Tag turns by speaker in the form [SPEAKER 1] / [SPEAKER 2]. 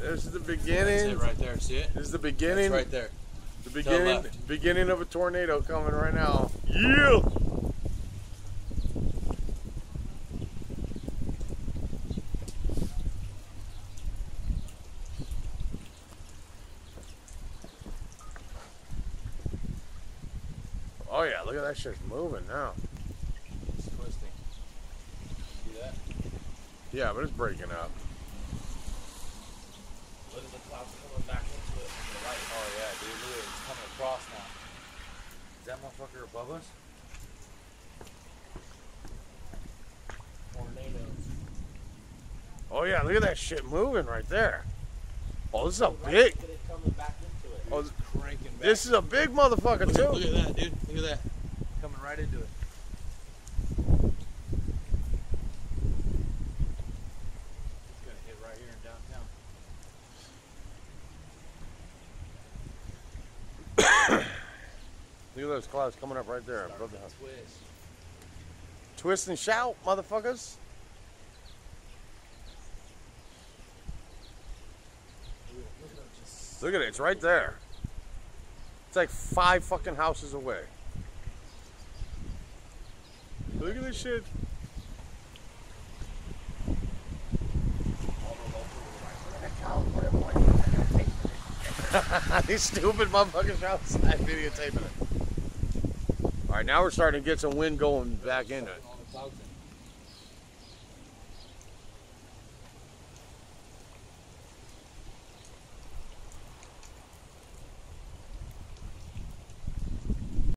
[SPEAKER 1] This is the
[SPEAKER 2] That's
[SPEAKER 1] beginning.
[SPEAKER 2] it right there. See it?
[SPEAKER 1] This is the beginning.
[SPEAKER 2] That's right there.
[SPEAKER 1] The beginning of a tornado coming right now. Yeah. Oh yeah, look at that shit's moving now.
[SPEAKER 2] It's twisting. See that?
[SPEAKER 1] Yeah, but it's breaking up.
[SPEAKER 2] Look at the clouds coming back into it from the right. Oh yeah, dude, look at it. It's coming across now. Is that motherfucker above us? Tornadoes.
[SPEAKER 1] Oh yeah, look at that shit moving right there. Oh, this is a
[SPEAKER 2] Right,
[SPEAKER 1] big.
[SPEAKER 2] look at it coming back into it.
[SPEAKER 1] Oh,
[SPEAKER 2] It's cranking back.
[SPEAKER 1] this is a big motherfucker
[SPEAKER 2] Look
[SPEAKER 1] too.
[SPEAKER 2] at that, dude. Look at that. Coming right into it. It's gonna hit right here in downtown.
[SPEAKER 1] Look at those clouds coming up right there above the house.
[SPEAKER 2] Twist.
[SPEAKER 1] Twist and shout, motherfuckers. Look at it, it's right there. It's like 5 fucking houses away. Look at this shit. These stupid motherfuckers outside videotaping it. Alright, now we're starting to get some wind going back into it.
[SPEAKER 2] All the clouds in.